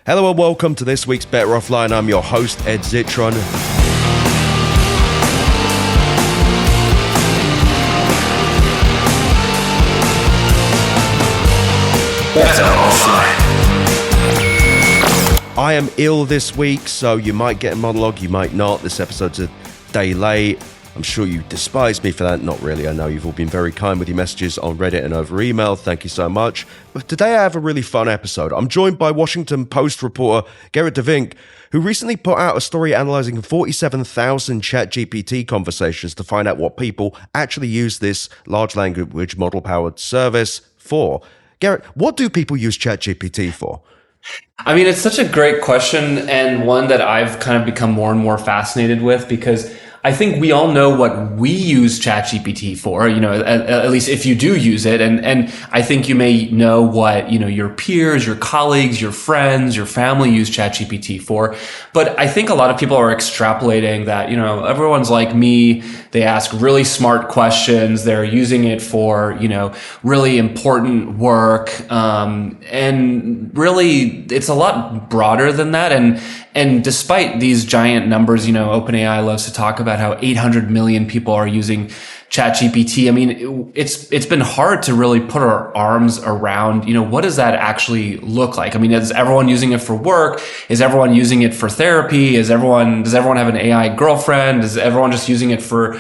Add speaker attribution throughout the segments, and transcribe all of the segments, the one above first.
Speaker 1: Hello and welcome to this week's Better Offline. I'm your host, Ed Zitron.
Speaker 2: Better Offline.
Speaker 1: I am ill this week, so you might get a monologue, you might not. This episode's a day late. I'm sure you despise me for that. Not really. I know you've all been very kind with your messages on Reddit and over email. Thank you so much. But today I have a really fun episode. I'm joined by Washington Post reporter Gerrit De Vynck, who recently put out a story analyzing 47,000 ChatGPT conversations to find out what people actually use this large language model-powered service for. Gerrit, what do people use ChatGPT for?
Speaker 2: I mean, it's such a great question, and one that I've kind of become more and more fascinated with, because I think we all know what we use ChatGPT for, at least if you do use it. And I think you may know what, your peers, your colleagues, your friends, your family use ChatGPT for. But I think a lot of people are extrapolating that, everyone's like me. They ask really smart questions. They're using it for, really important work. And really, it's a lot broader than that. And despite these giant numbers, OpenAI loves to talk about how 800 million people are using ChatGPT. I mean, it's been hard to really put our arms around, what does that actually look like? I mean, is everyone using it for work? Is everyone using it for therapy? Does everyone have an AI girlfriend? Is everyone just using it for,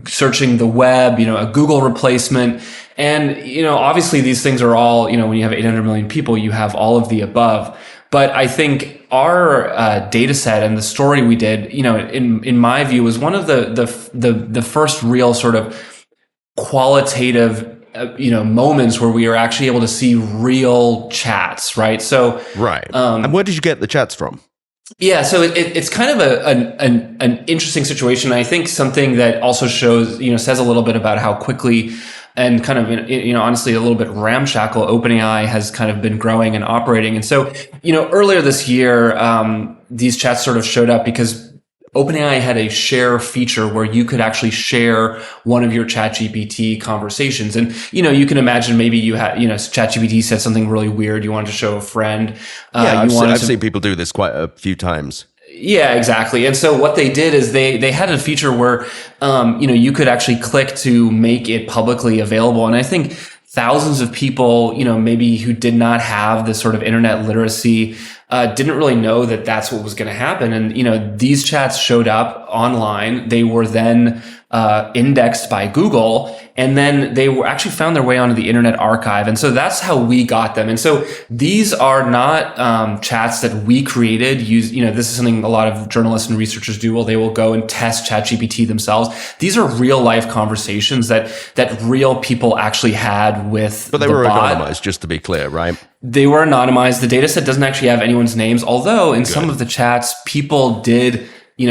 Speaker 2: searching the web, a Google replacement? And, obviously these things are all, when you have 800 million people, you have all of the above. But I think our data set and the story we did, in my view, was one of the first real sort of qualitative, moments where we were actually able to see real chats, right? So,
Speaker 1: right. And where did you get the chats from?
Speaker 2: Yeah, so it's kind of an interesting situation. I think something that also shows, says a little bit about how quickly and kind of, honestly, a little bit ramshackle OpenAI has kind of been growing and operating. And so, earlier this year, these chats sort of showed up because OpenAI had a share feature where you could actually share one of your ChatGPT conversations. And, you can imagine maybe you had, ChatGPT said something really weird you wanted to show a friend.
Speaker 1: Yeah, I've seen people do this quite a few times.
Speaker 2: Yeah, exactly. And so what they did is they had a feature where, you could actually click to make it publicly available. And I think thousands of people, maybe who did not have this sort of internet literacy, didn't really know that that's what was going to happen. And, these chats showed up online. They were then indexed by Google, and then they were actually found their way onto the Internet Archive. And so that's how we got them. And so these are not chats that we created. This is something a lot of journalists and researchers do. Well, they will go and test ChatGPT themselves. These are real life conversations that real people actually had with the bot.
Speaker 1: But they were anonymized, just to be clear, right?
Speaker 2: They were anonymized. The data set doesn't actually have anyone's names, although in some of the chats, people did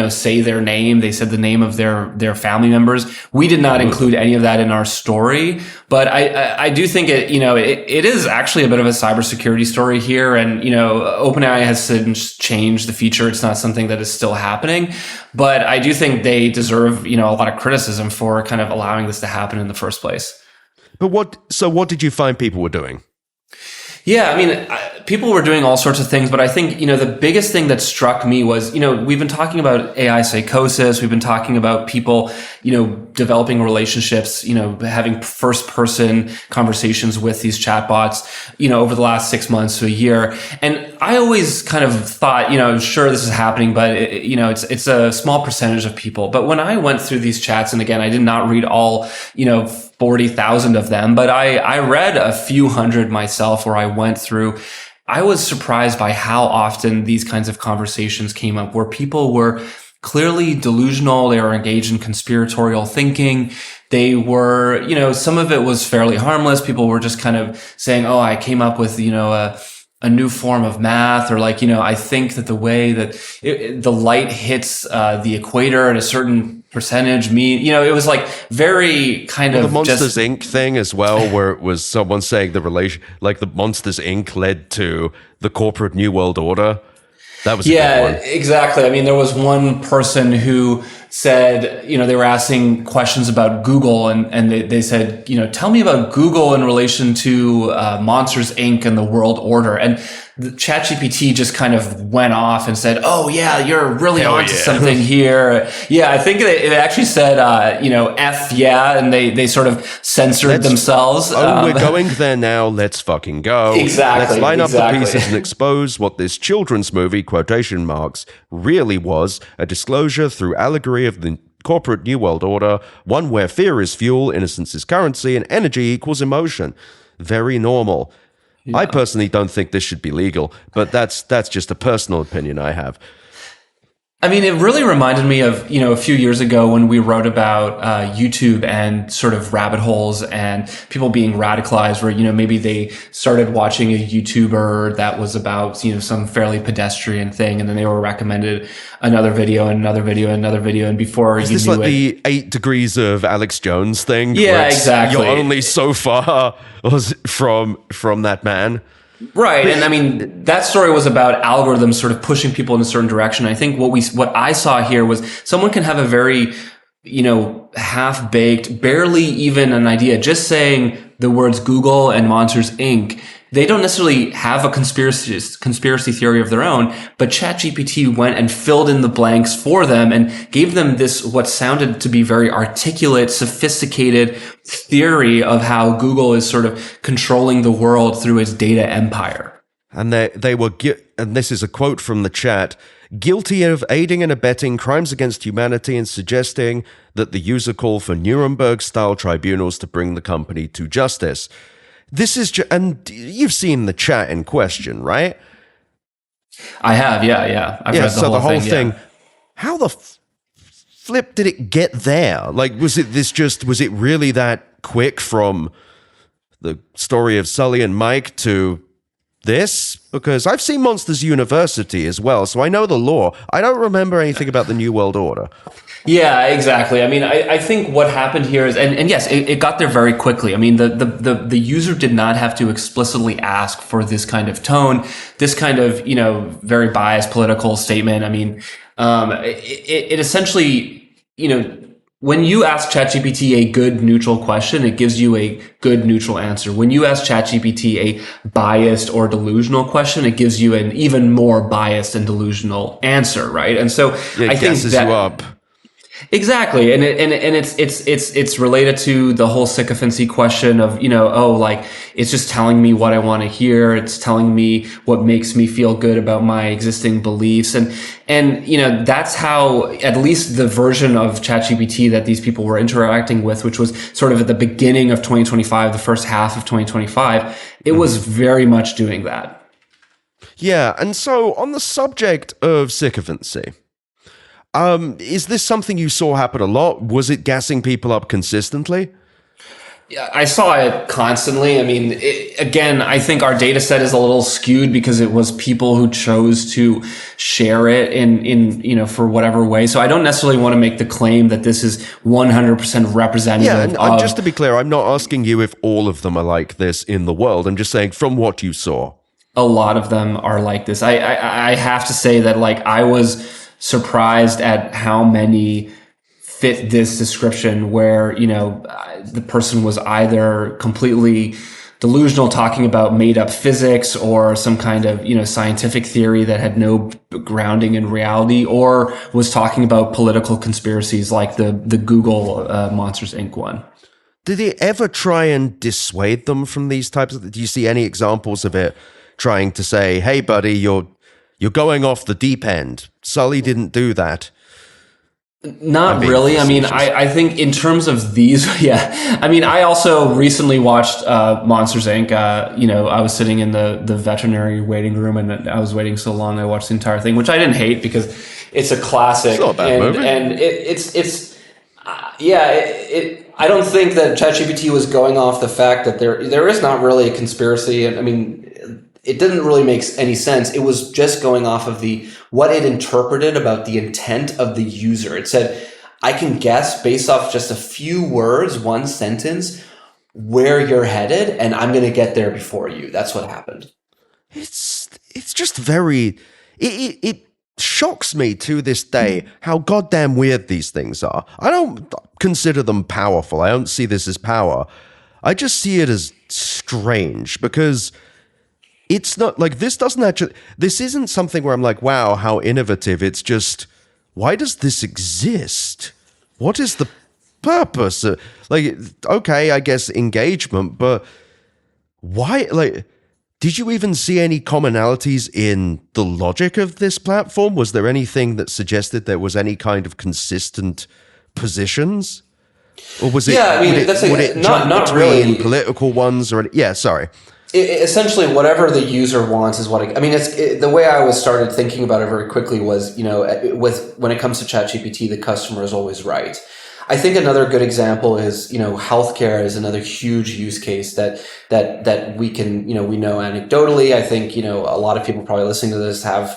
Speaker 2: say their name. They said the name of their family members. We did not include any of that in our story, but I do think it is actually a bit of a cybersecurity story here. And, OpenAI has since changed the feature. It's not something that is still happening, but I do think they deserve, a lot of criticism for kind of allowing this to happen in the first place.
Speaker 1: But what did you find people were doing?
Speaker 2: Yeah, I mean, people were doing all sorts of things, but I think, the biggest thing that struck me was, we've been talking about AI psychosis. We've been talking about people, developing relationships, having first person conversations with these chatbots, over the last 6 months to a year. And I always kind of thought, sure, this is happening, but it's a small percentage of people. But when I went through these chats, and again, I did not read all, 40,000 of them, but I read a few hundred myself where I went through. I was surprised by how often these kinds of conversations came up where people were clearly delusional. They were engaged in conspiratorial thinking. They were, some of it was fairly harmless. People were just kind of saying, oh, I came up with, a new form of math, or I think that the way that the light hits the equator at a certain percentage it was like very kind of
Speaker 1: the Monsters Inc. thing as well, where it was someone saying the relation, like the Monsters Inc. led to the corporate New World Order. That was a good one.
Speaker 2: Exactly. I mean, there was one person who said, they were asking questions about Google, and they said, tell me about Google in relation to Monsters Inc. and the World Order. And the ChatGPT just kind of went off and said, "Oh yeah, you're really
Speaker 1: Hell
Speaker 2: onto
Speaker 1: yeah.
Speaker 2: something here." Yeah, I think it actually said, "F yeah," and they sort of censored themselves.
Speaker 1: We're going there now. Let's fucking go.
Speaker 2: Exactly.
Speaker 1: Let's line up the
Speaker 2: exactly.
Speaker 1: pieces and expose what this children's movie, quotation marks, really was: a disclosure through allegory of the corporate New World Order, one where fear is fuel, innocence is currency, and energy equals emotion. Very normal. Yeah. I personally don't think this should be legal, but that's just a personal opinion I have.
Speaker 2: I mean, it really reminded me of, a few years ago when we wrote about YouTube and sort of rabbit holes and people being radicalized where, maybe they started watching a YouTuber that was about, some fairly pedestrian thing. And then they were recommended another video and another video and another video. And before you knew it. Is this like
Speaker 1: the 8 degrees of Alex Jones thing?
Speaker 2: Yeah, exactly.
Speaker 1: You're only so far from that man.
Speaker 2: Right. And I mean, that story was about algorithms sort of pushing people in a certain direction. I think what I saw here was someone can have a very, half-baked, barely even an idea, just saying the words Google and Monsters, Inc. They don't necessarily have a conspiracy theory of their own, but ChatGPT went and filled in the blanks for them and gave them this, what sounded to be very articulate, sophisticated theory of how Google is sort of controlling the world through its data empire.
Speaker 1: And they were, and this is a quote from the chat, guilty of aiding and abetting crimes against humanity and suggesting that the user call for Nuremberg-style tribunals to bring the company to justice. This is, and you've seen the chat in question, right?
Speaker 2: I have, yeah. I've read
Speaker 1: the whole thing. Yeah. How the flip did it get there? Like, was it really that quick from the story of Sully and Mike to this? Because I've seen Monsters University as well, so I know the lore. I don't remember anything about the New World Order.
Speaker 2: Yeah, exactly. I mean, I think what happened here is, and yes, it got there very quickly. I mean, the user did not have to explicitly ask for this kind of tone, this kind of, very biased political statement. I mean, it essentially, when you ask ChatGPT a good neutral question, it gives you a good neutral answer. When you ask ChatGPT a biased or delusional question, it gives you an even more biased and delusional answer, right? And so I think that you up. Exactly, and it's related to the whole sycophancy question of it's just telling me what I want to hear. It's telling me what makes me feel good about my existing beliefs, and that's how at least the version of ChatGPT that these people were interacting with, which was sort of at the beginning of 2025, the first half of 2025, it was very much doing that.
Speaker 1: Yeah, and so on the subject of sycophancy. Is this something you saw happen a lot? Was it gassing people up consistently?
Speaker 2: Yeah, I saw it constantly. I mean, again, I think our data set is a little skewed because it was people who chose to share it in for whatever way. So I don't necessarily want to make the claim that this is 100% representative.
Speaker 1: Yeah, and just to be clear, I'm not asking you if all of them are like this in the world. I'm just saying from what you saw.
Speaker 2: A lot of them are like this. I have to say that I was surprised at how many fit this description where, the person was either completely delusional talking about made up physics or some kind of, scientific theory that had no grounding in reality, or was talking about political conspiracies like the Google Monsters, Inc. one.
Speaker 1: Did it ever try and dissuade them from these types of, do you see any examples of it trying to say, hey buddy, you're going off the deep end. Sully didn't do that.
Speaker 2: Not really. I mean, I think in terms of these, yeah. I mean, I also recently watched Monsters, Inc. I was sitting in the veterinary waiting room and I was waiting so long I watched the entire thing, which I didn't hate because it's a classic.
Speaker 1: It's not a bad movie.
Speaker 2: And I don't think that ChatGPT was going off the fact that there is not really a conspiracy. And I mean, it didn't really make any sense. It was just going off of what it interpreted about the intent of the user. It said, I can guess based off just a few words, one sentence, where you're headed, and I'm going to get there before you. That's what happened.
Speaker 1: It's just very... It shocks me to this day how goddamn weird these things are. I don't consider them powerful. I don't see this as power. I just see it as strange because... it's not like this isn't something where I'm like, wow, how innovative. It's just, why does this exist? What is the purpose? Like, okay, I guess engagement, but why? Like, did you even see any commonalities in the logic of this platform? Was there anything that suggested there was any kind of consistent positions? Or was it,
Speaker 2: Yeah, I mean,
Speaker 1: would it jump
Speaker 2: not
Speaker 1: between
Speaker 2: really
Speaker 1: political ones or, yeah, sorry.
Speaker 2: Essentially, whatever the user wants is what I mean. The way I was started thinking about it very quickly was, when it comes to ChatGPT, the customer is always right. I think another good example is, healthcare is another huge use case that we can, we know anecdotally. I think, a lot of people probably listening to this have,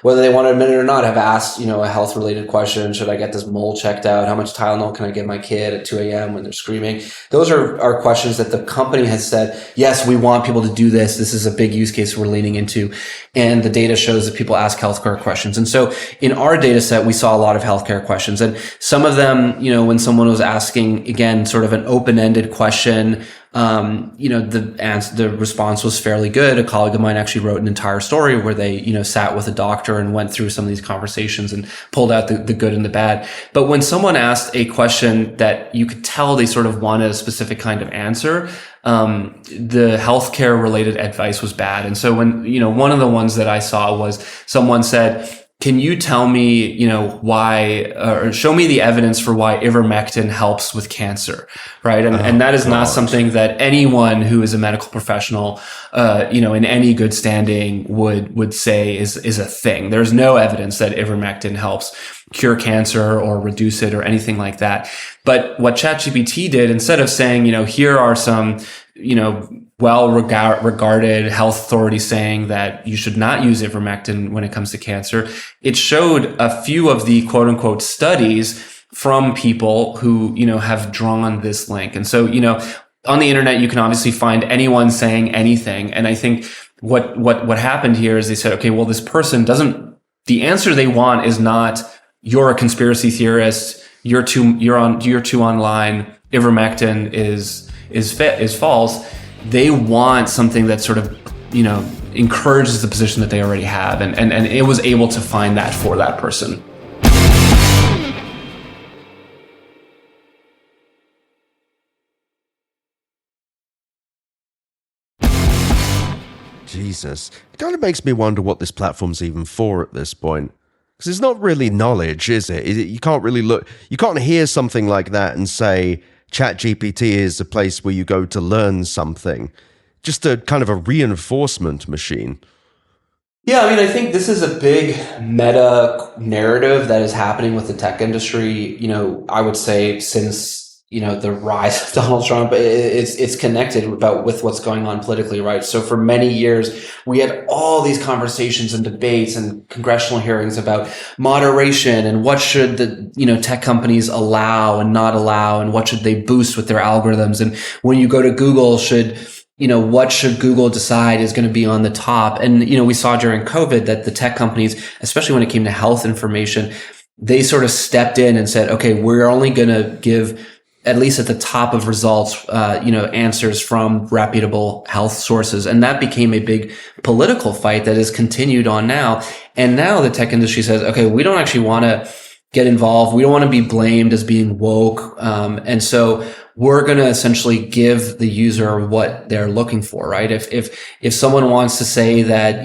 Speaker 2: whether they want to admit it or not, have asked, a health related question. Should I get this mole checked out? How much Tylenol can I give my kid at 2 a.m. when they're screaming? Those are questions that the company has said, yes, we want people to do this. This is a big use case we're leaning into. And the data shows that people ask healthcare questions. And so in our data set, we saw a lot of healthcare questions, and some of them, when someone was asking, again, sort of an open-ended question, the response was fairly good. A colleague of mine actually wrote an entire story where they, sat with a doctor and went through some of these conversations and pulled out the good and the bad. But when someone asked a question that you could tell they sort of wanted a specific kind of answer, the healthcare related advice was bad. And so when, one of the ones that I saw was someone said, can you tell me, why, or show me the evidence for why ivermectin helps with cancer, right? And that is not something that anyone who is a medical professional, in any good standing would say is a thing. There's no evidence that ivermectin helps cure cancer or reduce it or anything like that. But what ChatGPT did, instead of saying, here are some, well-regarded health authorities saying that you should not use ivermectin when it comes to cancer, it showed a few of the quote-unquote studies from people who, have drawn this link. And so, on the internet, you can obviously find anyone saying anything. And I think what happened here is they said, okay, well, this person the answer they want is not, you're a conspiracy theorist, you're too online, ivermectin is false. They want something that sort of, encourages the position that they already have. And it was able to find that for that person.
Speaker 1: Jesus. It kind of makes me wonder what this platform's even for at this point. Because it's not really knowledge, is it? You can't really you can't hear something like that and say, ChatGPT is a place where you go to learn something. Just a kind of a reinforcement machine.
Speaker 2: Yeah, I think this is a big meta narrative that is happening with the tech industry. I would say since, the rise of Donald Trump, it's connected with what's going on politically, right? So for many years, we had all these conversations and debates and congressional hearings about moderation and what should the, tech companies allow and not allow, and what should they boost with their algorithms. And when you go to Google, what should Google decide is going to be on the top? And, we saw during COVID that the tech companies, especially when it came to health information, they sort of stepped in and said, okay, we're only going to give, at least at the top of results, answers from reputable health sources. And that became a big political fight that has continued on now. And now the tech industry says, okay, we don't actually want to get involved. We don't want to be blamed as being woke. And so we're going to essentially give the user what they're looking for, right? If someone wants to say that,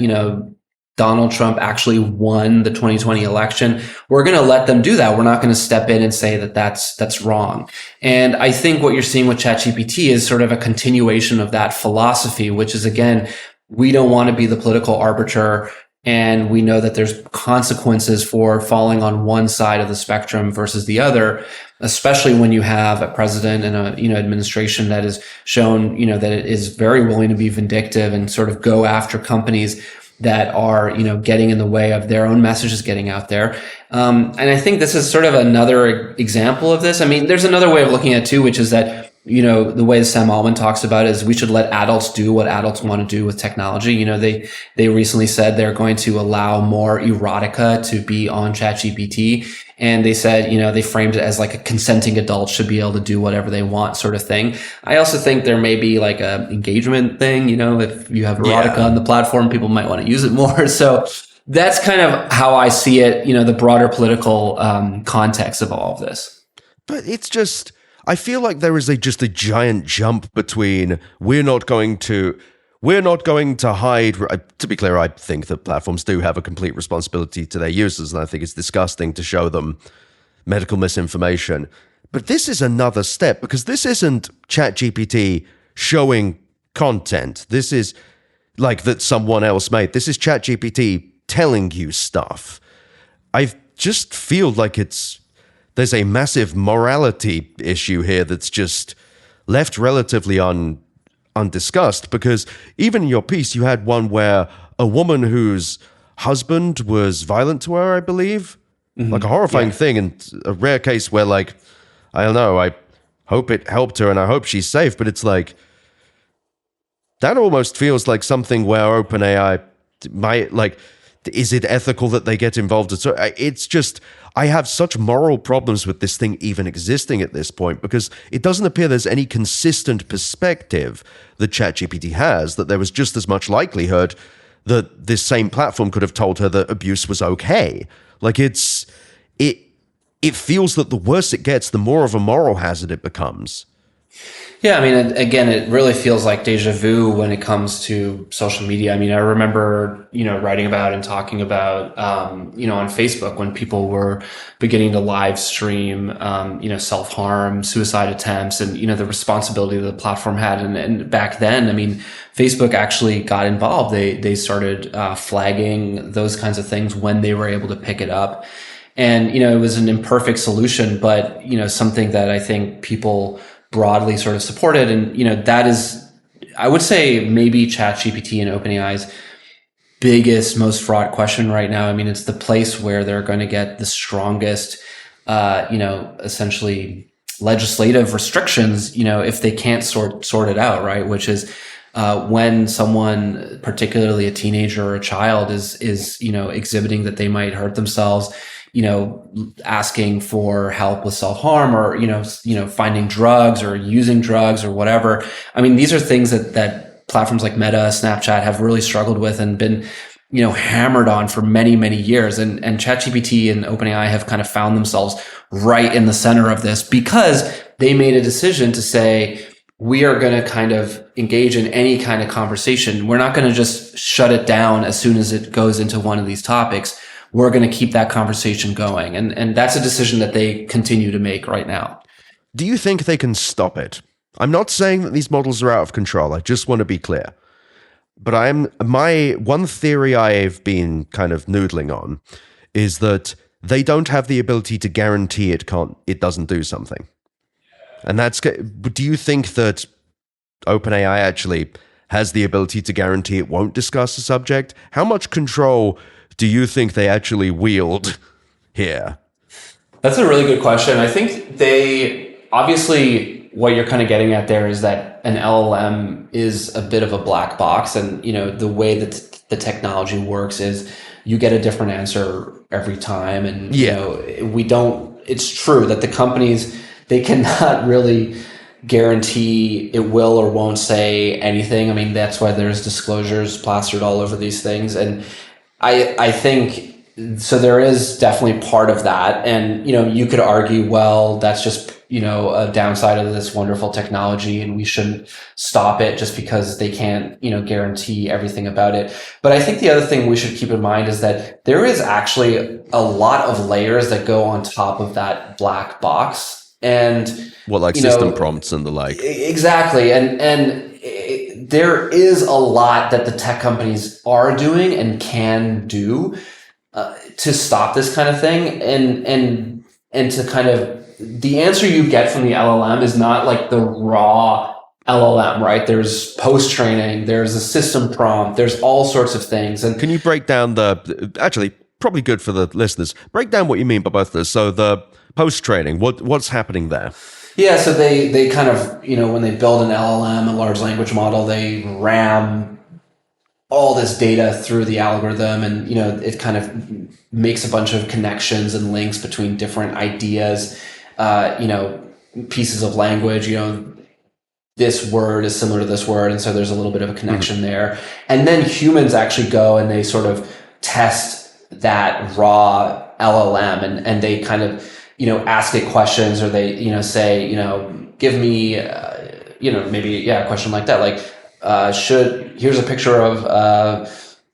Speaker 2: Donald Trump actually won the 2020 election, we're going to let them do that. We're not going to step in and say that that's wrong. And I think what you're seeing with ChatGPT is sort of a continuation of that philosophy, which is, again, we don't want to be the political arbiter. And we know that there's consequences for falling on one side of the spectrum versus the other, especially when you have a president and a, administration that has shown, that it is very willing to be vindictive and sort of go after companies that are, getting in the way of their own messages getting out there. And I think this is sort of another example of this. There's another way of looking at it too, which is that the way Sam Altman talks about it is we should let adults do what adults want to do with technology. They recently said they're going to allow more erotica to be on ChatGPT. And they said, they framed it as like a consenting adult should be able to do whatever they want sort of thing. I also think there may be like a engagement thing, if you have erotica on the platform, people might want to use it more. So that's kind of how I see it, the broader political context of all of this.
Speaker 1: But it's just, I feel like there is just a giant jump between we're not going to hide. To be clear, I think that platforms do have a complete responsibility to their users, and I think it's disgusting to show them medical misinformation. But this is another step, because this isn't ChatGPT showing content. This is like that someone else made. This is ChatGPT telling you stuff. I just feel like there's a massive morality issue here that's just left relatively undiscussed, because even in your piece, you had one where a woman whose husband was violent to her, I believe, like a horrifying thing, and a rare case where, like, I don't know, I hope it helped her and I hope she's safe, but it's like, that almost feels like something where OpenAI might, like, is it ethical that they get involved? It's just, I have such moral problems with this thing even existing at this point, because it doesn't appear there's any consistent perspective that ChatGPT has, that there was just as much likelihood that this same platform could have told her that abuse was okay. Like, it feels that the worse it gets, the more of a moral hazard it becomes.
Speaker 2: Yeah, I mean, again, it really feels like deja vu when it comes to social media. I mean, I remember, writing about and talking about, on Facebook when people were beginning to live stream, self-harm, suicide attempts, and, the responsibility that the platform had. And back then, I mean, Facebook actually got involved. They started flagging those kinds of things when they were able to pick it up. And, it was an imperfect solution, but, something that I think people broadly sort of supported. And, that is, I would say, maybe ChatGPT and OpenAI's biggest, most fraught question right now. I mean, it's the place where they're going to get the strongest, essentially legislative restrictions, if they can't sort it out, right? Which is, when someone, particularly a teenager or a child, is exhibiting that they might hurt themselves, asking for help with self-harm, or, finding drugs or using drugs or whatever. I mean, these are things that platforms like Meta, Snapchat have really struggled with and been, hammered on for many, many years. And ChatGPT and OpenAI have kind of found themselves right in the center of this, because they made a decision to say, we are going to kind of engage in any kind of conversation. We're not going to just shut it down as soon as it goes into one of these topics. We're going to keep that conversation going. And that's a decision that they continue to make right now.
Speaker 1: Do you think they can stop it? I'm not saying that these models are out of control. I just want to be clear. But my one theory I've been kind of noodling on is that they don't have the ability to guarantee it doesn't do something. And do you think that OpenAI actually has the ability to guarantee it won't discuss the subject? How much control do you think they actually wield here?
Speaker 2: That's a really good question. I think obviously what you're kind of getting at there is that an LLM is a bit of a black box. And, the way that the technology works is you get a different answer every time. And, it's true that the companies, they cannot really guarantee it will or won't say anything. I mean, that's why there's disclosures plastered all over these things. And I think, so there is definitely part of that. And, you could argue, well, that's just, a downside of this wonderful technology, and we shouldn't stop it just because they can't, guarantee everything about it. But I think the other thing we should keep in mind is that there is actually a lot of layers that go on top of that black box. And
Speaker 1: system prompts and the like.
Speaker 2: Exactly. And there is a lot that the tech companies are doing and can do to stop this kind of thing, and to kind of, the answer you get from the LLM is not like the raw LLM, right? There's post training, there's a system prompt, there's all sorts of things. And
Speaker 1: can you break down actually probably good for the listeners, break down what you mean by both of those? So the post training, what's happening there?
Speaker 2: Yeah, so they kind of, when they build an LLM, a large language model, they ram all this data through the algorithm, and it kind of makes a bunch of connections and links between different ideas, pieces of language. This word is similar to this word, and so there's a little bit of a connection there. And then humans actually go and they sort of test that raw LLM, and they kind of ask it questions, or they say give me maybe a question like that, like here's a picture of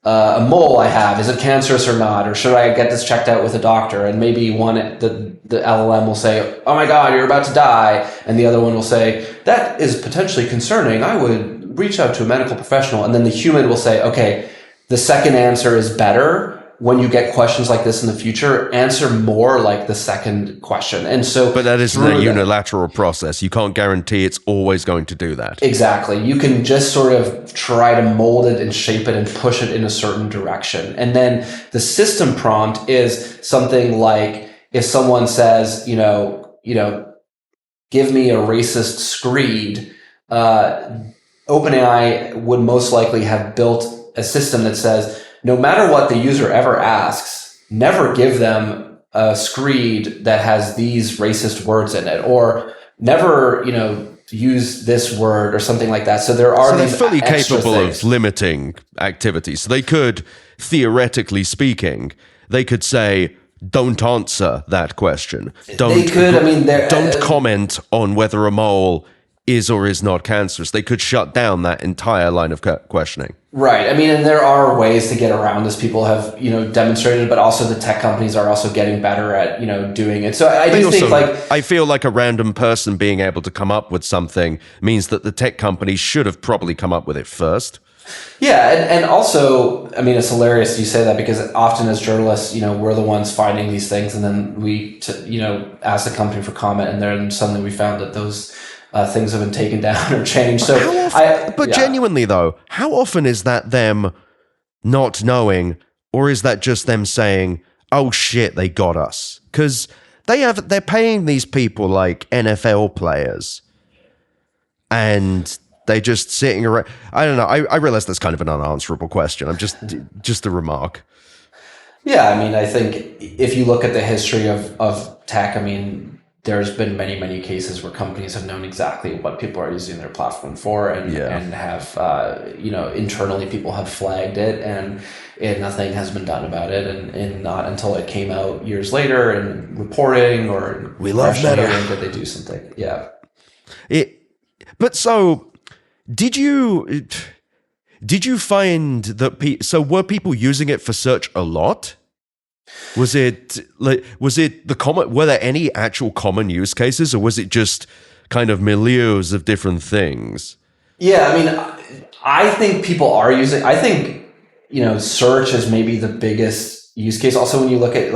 Speaker 2: a mole I have. Is it cancerous or not? Or should I get this checked out with a doctor? And maybe the LLM will say, oh my God, you're about to die. And the other one will say, that is potentially concerning. I would reach out to a medical professional. And then the human will say, okay, the second answer is better. When you get questions like this in the future, answer more like the second question. And so,
Speaker 1: but that isn't a unilateral process. You can't guarantee it's always going to do that.
Speaker 2: Exactly. You can just sort of try to mold it and shape it and push it in a certain direction. And then the system prompt is something like, if someone says, give me a racist screed, OpenAI would most likely have built a system that says, no matter what the user ever asks, never give them a screed that has these racist words in it, or never, use this word or something like that. So they're
Speaker 1: fully capable of limiting activities. So they could, theoretically speaking, they could say, don't answer that question. Don't comment on whether a mole is or is not cancerous. They could shut down that entire line of questioning.
Speaker 2: Right. And there are ways to get around this. People have, demonstrated, but also the tech companies are also getting better at, doing it. So I
Speaker 1: feel like a random person being able to come up with something means that the tech companies should have probably come up with it first.
Speaker 2: Yeah. And also, it's hilarious you say that, because often as journalists, we're the ones finding these things, and then we, ask the company for comment, and then suddenly we found that those things have been taken down or changed. So,
Speaker 1: genuinely though, how often is that them not knowing, or is that just them saying, "Oh shit, they got us"? Because they're paying these people like NFL players, and they're just sitting around. I don't know. I realize that's kind of an unanswerable question. I'm just a remark.
Speaker 2: Yeah, I think if you look at the history of tech, there's been many, many cases where companies have known exactly what people are using their platform for, and have, internally people have flagged it, and nothing has been done about it, and not until it came out years later and reporting or
Speaker 1: we love Meta
Speaker 2: did they do something. Yeah.
Speaker 1: But so did you find that were people using it for search a lot? Was it the common? Were there any actual common use cases, or was it just kind of milieus of different things?
Speaker 2: Yeah, I think people are using. I think search is maybe the biggest use case. Also, when you look at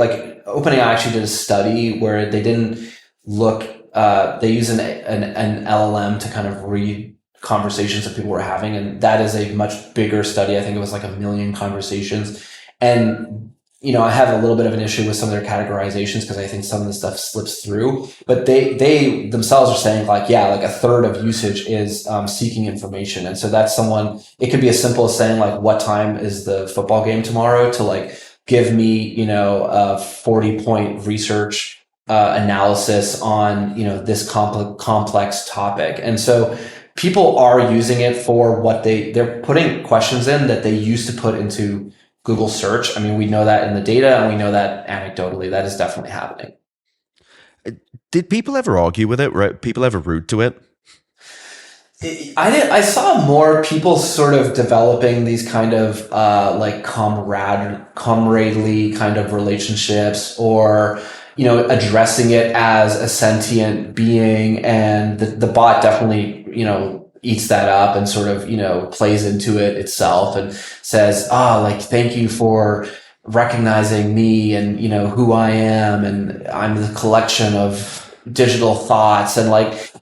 Speaker 2: OpenAI actually did a study where they didn't look. They use an LLM to kind of read conversations that people were having, and that is a much bigger study. I think it was like 1 million conversations, and I have a little bit of an issue with some of their categorizations, because I think some of the stuff slips through, but they themselves are saying a third of usage is seeking information. And so that's it could be as simple as saying what time is the football game tomorrow, to give me, a 40-point research analysis on, this complex topic. And so people are using it for what they're putting questions in that they used to put into Google search. We know that in the data, and we know that anecdotally that is definitely happening.
Speaker 1: Did people ever argue with it? Right? People ever rude to it?
Speaker 2: I saw more people sort of developing these kind of comradely kind of relationships, or addressing it as a sentient being, and the bot definitely eats that up and sort of plays into it itself and says, thank you for recognizing me and who I am, and I'm the collection of digital thoughts, and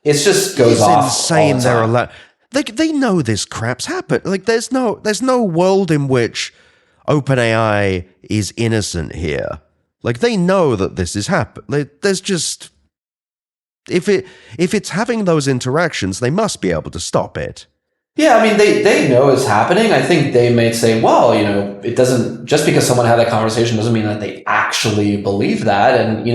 Speaker 2: it just goes off.
Speaker 1: It's insane. They're allowed. They know this crap's happened. There's no world in which OpenAI is innocent here. They know that this has happened. There's just if it's having those interactions, they must be able to stop it.
Speaker 2: Yeah, I mean, they know it's happening. I think they may say, well, it doesn't, just because someone had that conversation doesn't mean that they actually believe that. And,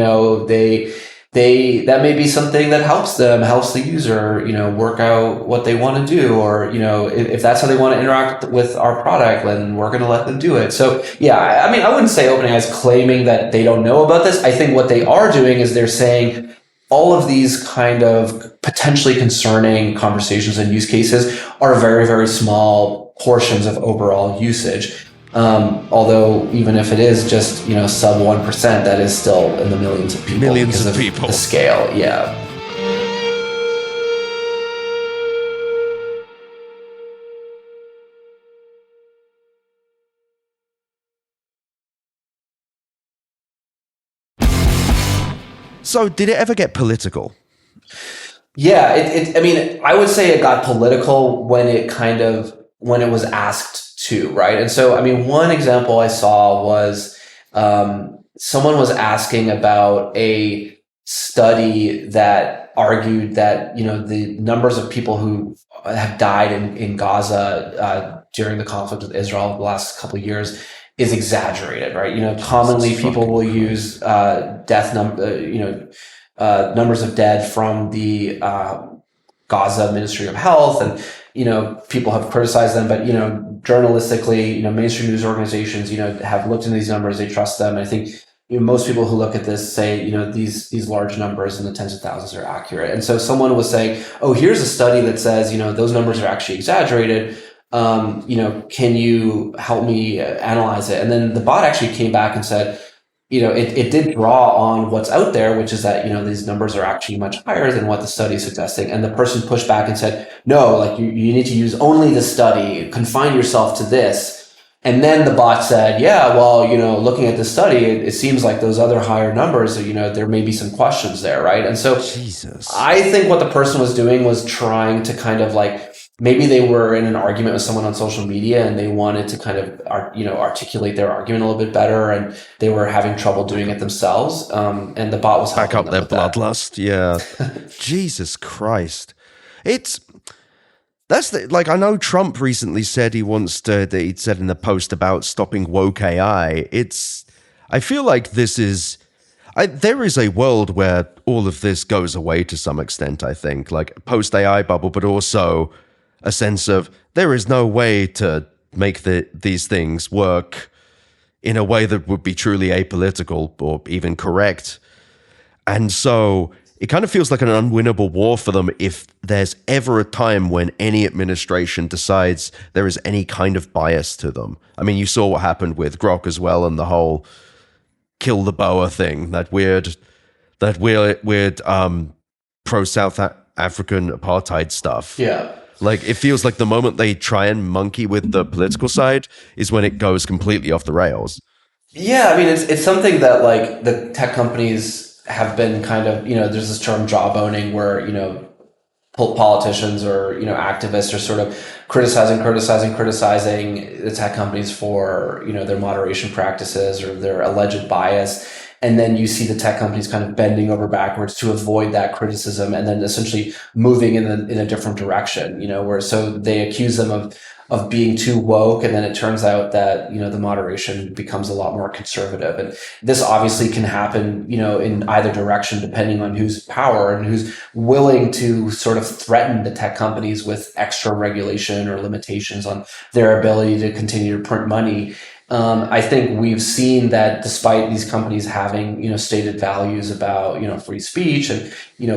Speaker 2: that may be something that helps the user, work out what they want to do. Or, if that's how they want to interact with our product, then we're going to let them do it. So, yeah, I mean, I wouldn't say OpenAI is claiming that they don't know about this. I think what they are doing is they're saying, all of these kind of potentially concerning conversations and use cases are very, very small portions of overall usage. Although even if it is just, sub 1%, that is still in the millions of people.
Speaker 1: Millions of people.
Speaker 2: The scale, yeah.
Speaker 1: So did it ever get political?
Speaker 2: Yeah, I mean, I would say it got political when it was asked to, right? And so, I mean, one example I saw was someone was asking about a study that argued that, the numbers of people who have died in Gaza during the conflict with Israel the last couple of years is exaggerated, right? Commonly people will use numbers of dead from the Gaza Ministry of Health, and people have criticized them, but journalistically, mainstream news organizations, have looked into these numbers, they trust them. And I think most people who look at this say, these large numbers in the tens of thousands are accurate. And so someone was saying, oh, here's a study that says, those numbers are actually exaggerated. Can you help me analyze it? And then the bot actually came back and said, it did draw on what's out there, which is that, these numbers are actually much higher than what the study is suggesting. And the person pushed back and said, no, like you need to use only the study, confine yourself to this. And then the bot said, yeah, well, looking at the study, it seems like those other higher numbers, there may be some questions there, right? And so
Speaker 1: Jesus.
Speaker 2: I think what the person was doing was trying to kind of like, maybe they were in an argument with someone on social media and they wanted to kind of, articulate their argument a little bit better, and they were having trouble doing it themselves. And the bot was
Speaker 1: back up their bloodlust. Yeah.
Speaker 2: Jesus
Speaker 1: Christ. I know Trump recently said that he'd said in the post about stopping woke AI. I feel like there is a world where all of this goes away to some extent, I think, like post AI bubble, but also a sense of there is no way to make these things work in a way that would be truly apolitical or even correct. And so it kind of feels like an unwinnable war for them if there's ever a time when any administration decides there is any kind of bias to them. I mean, you saw what happened with Grok as well, and the whole kill the boa thing, that weird pro-South African apartheid stuff.
Speaker 2: Yeah.
Speaker 1: Like, it feels like the moment they try and monkey with the political side is when it goes completely off the rails.
Speaker 2: Yeah, I mean, it's something that, like, the tech companies have been kind of, there's this term jawboning where, politicians or, activists are sort of criticizing the tech companies for, their moderation practices or their alleged bias. And then you see the tech companies kind of bending over backwards to avoid that criticism, and then essentially moving in a different direction, where so they accuse them of being too woke, and then it turns out that, the moderation becomes a lot more conservative. And this obviously can happen, in either direction, depending on who's power and who's willing to sort of threaten the tech companies with extra regulation or limitations on their ability to continue to print money. I think we've seen that despite these companies having, stated values about, free speech and,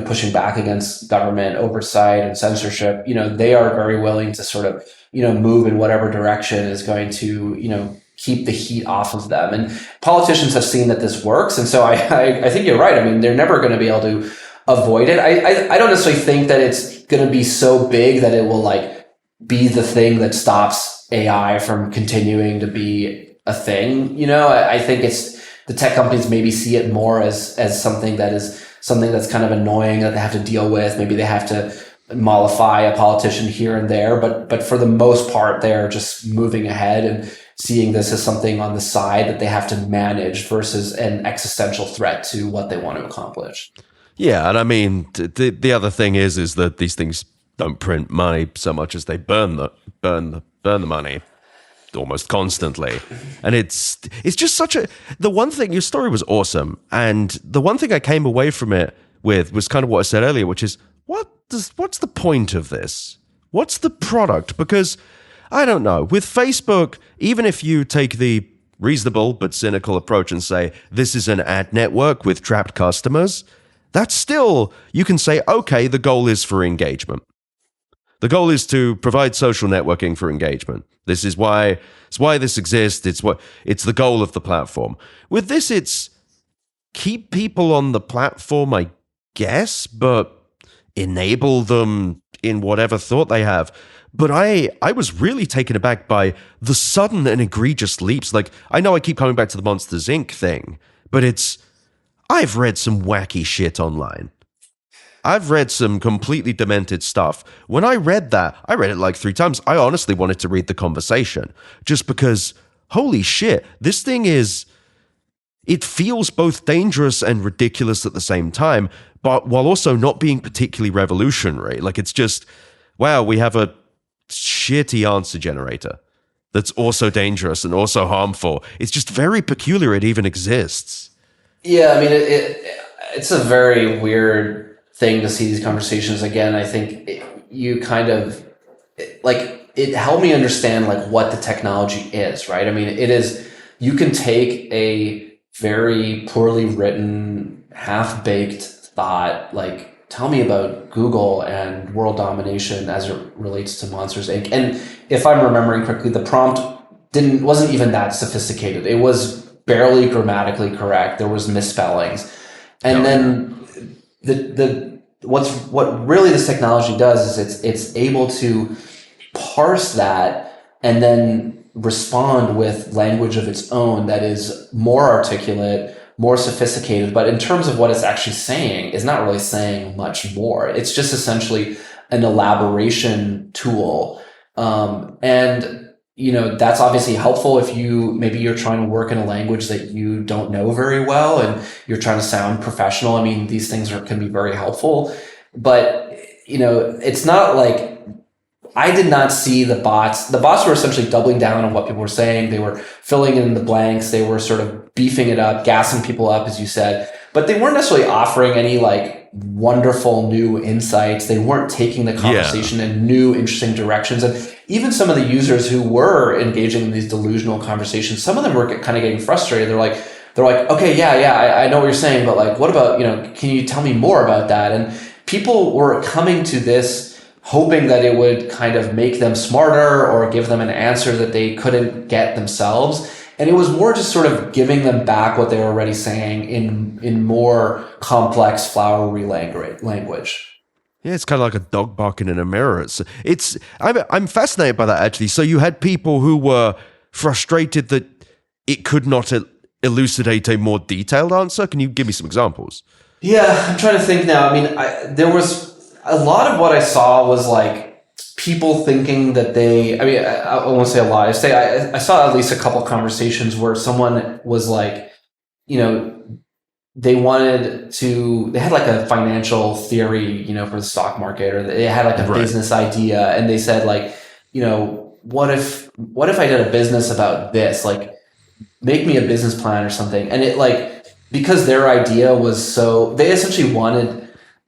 Speaker 2: pushing back against government oversight and censorship, they are very willing to sort of, move in whatever direction is going to, keep the heat off of them. And politicians have seen that this works. And so I think you're right. I mean, they're never going to be able to avoid it. I don't necessarily think that it's going to be so big that it will like be the thing that stops AI from continuing to be a thing. I think it's the tech companies maybe see it more as something that's kind of annoying that they have to deal with. Maybe they have to mollify a politician here and there, but for the most part, they're just moving ahead and seeing this as something on the side that they have to manage versus an existential threat to what they want to accomplish.
Speaker 1: Yeah, and I mean, the other thing is that these things don't print money so much as they burn the money almost constantly. And it's just such a, the one thing, your story was awesome, and the one thing I came away from it with was kind of what I said earlier, which is what's the point of this? What's the product? Because I don't know, with Facebook, even if you take the reasonable but cynical approach and say this is an ad network with trapped customers, that's still, you can say, okay, the goal is for engagement. The goal is to provide social networking for engagement. This is why this exists. It's the goal of the platform. With this, it's keep people on the platform, I guess, but enable them in whatever thought they have. But I was really taken aback by the sudden and egregious leaps. Like, I know I keep coming back to the Monsters Inc. thing, but I've read some wacky shit online. I've read some completely demented stuff. When I read that, I read it like 3 times. I honestly wanted to read the conversation just because, holy shit, this thing it feels both dangerous and ridiculous at the same time, but while also not being particularly revolutionary. Like, it's just, wow, we have a shitty answer generator that's also dangerous and also harmful. It's just very peculiar it even exists.
Speaker 2: Yeah, I mean, it's a very weird thing to see these conversations again. I think you kind of like, it helped me understand like what the technology is, right? I mean, it is, you can take a very poorly written, half-baked thought, like, tell me about Google and world domination as it relates to Monsters Inc. And if I'm remembering correctly, the prompt wasn't even that sophisticated. It was barely grammatically correct. There was misspellings. And then what really this technology does is it's able to parse that and then respond with language of its own that is more articulate, more sophisticated, but in terms of what it's actually saying, is not really saying much more. It's just essentially an elaboration tool. And that's obviously helpful if maybe you're trying to work in a language that you don't know very well and you're trying to sound professional. I mean, these things can be very helpful, but it's not like, I did not see the bots. The bots were essentially doubling down on what people were saying. They were filling in the blanks. They were sort of beefing it up, gassing people up, as you said, but they weren't necessarily offering any like wonderful new insights. They weren't taking the conversation in new, interesting directions. And even some of the users who were engaging in these delusional conversations, some of them were kind of getting frustrated. They're like, okay, yeah, I know what you're saying, but like, what about, can you tell me more about that? And people were coming to this hoping that it would kind of make them smarter or give them an answer that they couldn't get themselves. And it was more just sort of giving them back what they were already saying in more complex, flowery language.
Speaker 1: Yeah, it's kind of like a dog barking in a mirror. I'm fascinated by that, actually. So you had people who were frustrated that it could not elucidate a more detailed answer. Can you give me some examples?
Speaker 2: Yeah, I'm trying to think now. I mean, there was a lot of what I saw was like people thinking that I won't say a lot. I saw at least a couple conversations where someone was like, they had like a financial theory, for the stock market, or they had like a business idea, and they said like, what if I did a business about this? Like, make me a business plan or something. And it like, because their idea was they essentially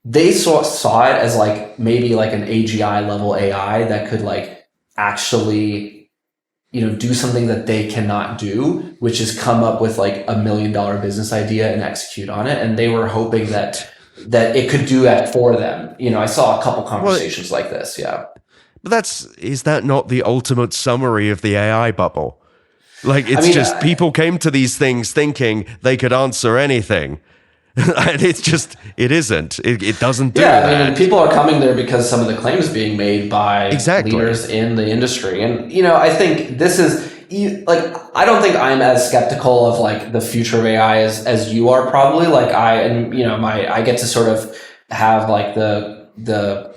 Speaker 2: they saw it as like maybe like an AGI level AI that could like actually, do something that they cannot do, which is come up with like $1 million business idea and execute on it. And they were hoping that it could do that for them. I saw a couple conversations like this. Yeah.
Speaker 1: But is that not the ultimate summary of the AI bubble? Like, people came to these things thinking they could answer anything. And it isn't. It doesn't do that.
Speaker 2: I mean, people are coming there because some of the claims being made by leaders in the industry. And, I think this is like, I don't think I'm as skeptical of like the future of AI as you are probably. Like I get to sort of have like the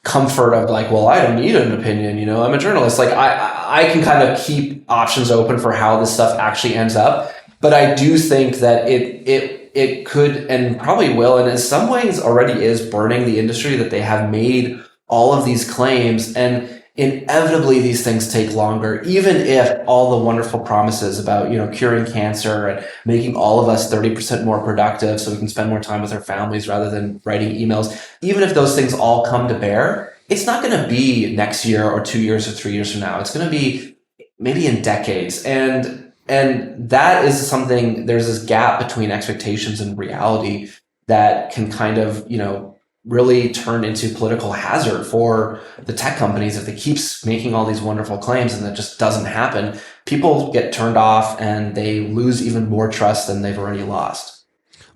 Speaker 2: comfort of like, well, I don't need an opinion, I'm a journalist. Like I can kind of keep options open for how this stuff actually ends up. But I do think that it it could and probably will, and in some ways already is burning the industry, that they have made all of these claims, and inevitably these things take longer, even if all the wonderful promises about, curing cancer and making all of us 30% more productive so we can spend more time with our families rather than writing emails, even if those things all come to bear, it's not going to be next year or 2 years or 3 years from now. It's going to be maybe in decades. And that is something, there's this gap between expectations and reality that can kind of, really turn into political hazard for the tech companies if they keep making all these wonderful claims and that just doesn't happen. People get turned off and they lose even more trust than they've already lost.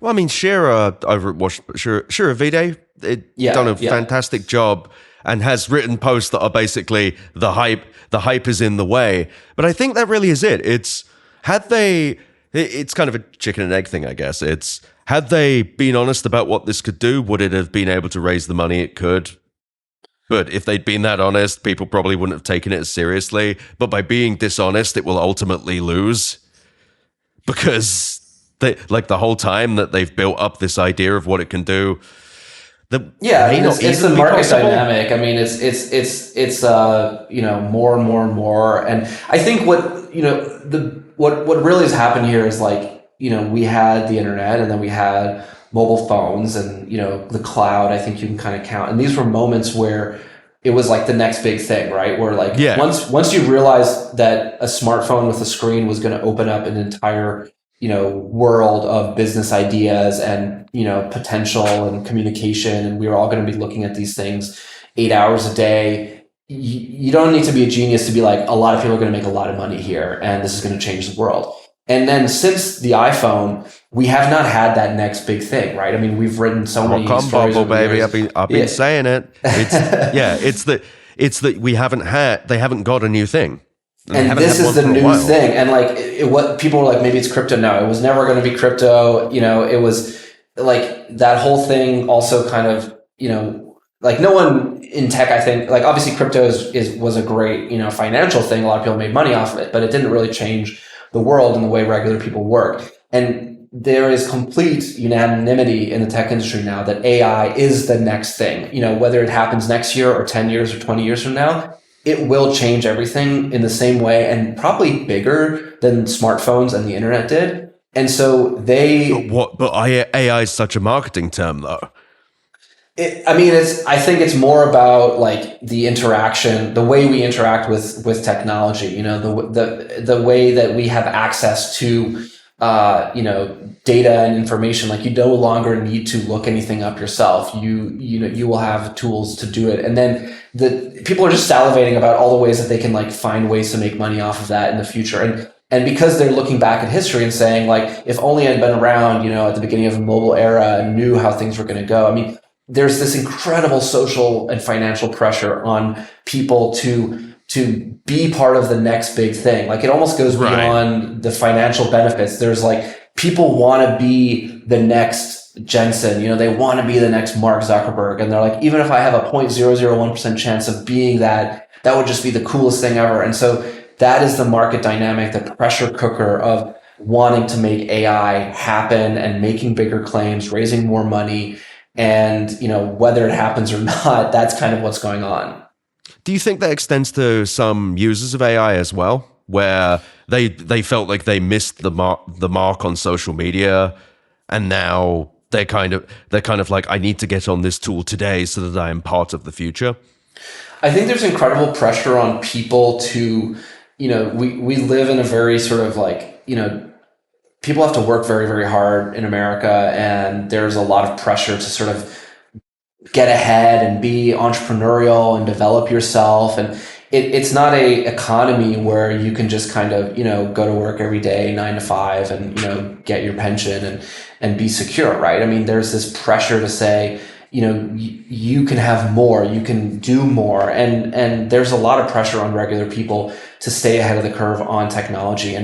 Speaker 1: Well, I mean, Shira over at Shira Vide, done a fantastic job and has written posts that are basically the hype is in the way. But I think that really is it. It's kind of a chicken and egg thing, I guess. Had they been honest about what this could do, would it have been able to raise the money it could? But if they'd been that honest, people probably wouldn't have taken it as seriously. But by being dishonest, it will ultimately lose. Because the whole time that they've built up this idea of what it can do,
Speaker 2: it's the market dynamic. I mean, it's more and more and more. And I think what really has happened here is we had the internet, and then we had mobile phones, and the cloud. I think you can kind of count. And these were moments where it was like the next big thing, right? Where once you realized that a smartphone with a screen was going to open up an entire world of business ideas and potential and communication, and we were all going to be looking at these things 8 hours a day. You don't need to be a genius to be like, a lot of people are going to make a lot of money here, and this is going to change the world. And then since the iPhone, we have not had that next big thing, right? I mean, we've written so many stories.
Speaker 1: Bubble, baby. I've been saying it. It's that they haven't got a new thing.
Speaker 2: And this is the new thing. And what people were like, maybe it's crypto. No, it was never going to be crypto. It was like that whole thing also kind of, no one in tech, I think, obviously crypto was a great, financial thing. A lot of people made money off of it, but it didn't really change the world and the way regular people work. And there is complete unanimity in the tech industry now that AI is the next thing. Whether it happens next year or 10 years or 20 years from now, it will change everything in the same way, and probably bigger than smartphones and the internet did. And so
Speaker 1: But AI is such a marketing term, though.
Speaker 2: I think it's more about the interaction, the way we interact with technology, the way that we have access to, data and information. You no longer need to look anything up yourself. You will have tools to do it. And then people are just salivating about all the ways that they can find ways to make money off of that in the future. And because they're looking back at history and saying if only I'd been around, at the beginning of the mobile era and knew how things were going to go. I mean, there's this incredible social and financial pressure on people to be part of the next big thing. It almost goes beyond the financial benefits. There's people want to be the next Jensen, they want to be the next Mark Zuckerberg. And they're even if I have a 0.001% chance of being that would just be the coolest thing ever. And so that is the market dynamic, the pressure cooker of wanting to make AI happen and making bigger claims, raising more money. And, whether it happens or not, that's kind of what's going on.
Speaker 1: Do you think that extends to some users of AI as well, where they felt like they missed the mark on social media, and now they're kind of like, I need to get on this tool today so that I am part of the future?
Speaker 2: I think there's incredible pressure on people to, we live in a very sort of people have to work very, very hard in America, and there's a lot of pressure to sort of get ahead and be entrepreneurial and develop yourself. And it's not a economy where you can just kind of, go to work every day, 9 to 5 and, get your pension and be secure, right? I mean, there's this pressure to say, you can have more, you can do more. And there's a lot of pressure on regular people to stay ahead of the curve on technology.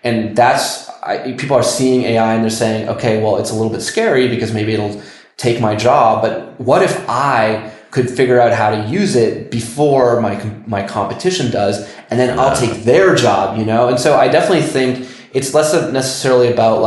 Speaker 2: And that's, people are seeing AI and they're saying, okay, well, it's a little bit scary because maybe it'll take my job, but what if I could figure out how to use it before my competition does, and then I'll take their job, And so I definitely think it's less necessarily about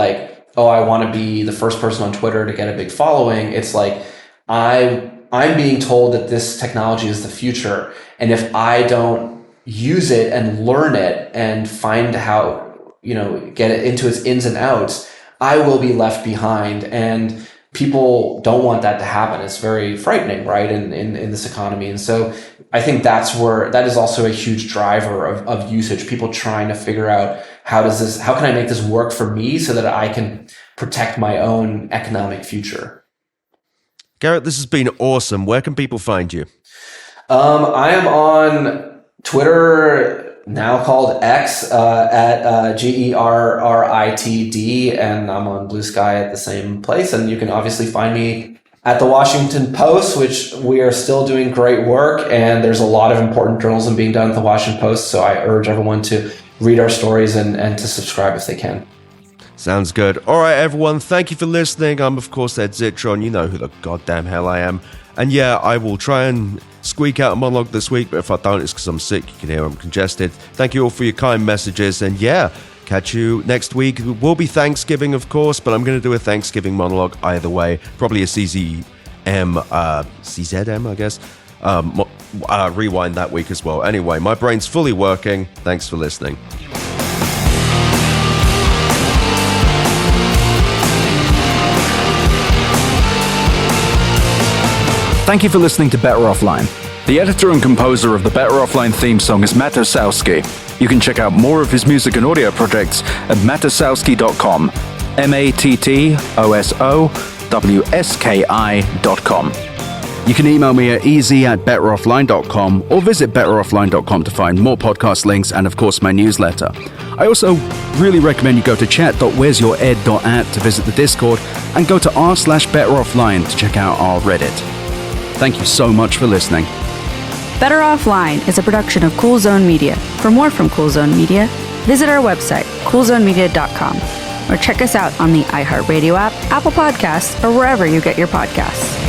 Speaker 3: oh, I want to be the first person on Twitter to get a big following. It's like, I'm being told that this technology is the future. And if I don't use it and learn it and find how, get it into its ins and outs, I will be left behind. And people don't want that to happen. It's very frightening, right? In this economy. And so I think that is also a huge driver of usage. People trying to figure out how can I make this work for me so that I can protect my own economic future.
Speaker 1: Gerrit, this has been awesome. Where can people find you?
Speaker 3: I am on Twitter, now called X, at GERRITD, and I'm on Blue Sky at the same place. And you can obviously find me at the Washington Post, which we are still doing great work. And there's a lot of important journalism being done at the Washington Post. So I urge everyone to read our stories and to subscribe if they can.
Speaker 1: Sounds good. All right, everyone. Thank you for listening. I'm, of course, Ed Zitron. You know who the goddamn hell I am. And yeah, I will try and squeak out a monologue this week, but if I don't, it's because I'm sick. You can hear I'm congested. Thank you all for your kind messages. And yeah, catch you next week. It will be Thanksgiving, of course, but I'm going to do a Thanksgiving monologue either way. Probably a CZM, I guess. Rewind that week as well. Anyway, my brain's fully working. Thanks for listening.
Speaker 4: Thank you for listening to Better Offline. The editor and composer of the Better Offline theme song is Matt Osowski. You can check out more of his music and audio projects at matosowski.com. MATTOSOWSKI.com. You can email me at easy@betteroffline.com or visit betteroffline.com to find more podcast links and, of course, my newsletter. I also really recommend you go to chat.wheresyoured.at to visit the Discord and go to r/betteroffline to check out our Reddit. Thank you so much for listening.
Speaker 5: Better Offline is a production of Cool Zone Media. For more from Cool Zone Media, visit our website, coolzonemedia.com, or check us out on the iHeart Radio app, Apple Podcasts, or wherever you get your podcasts.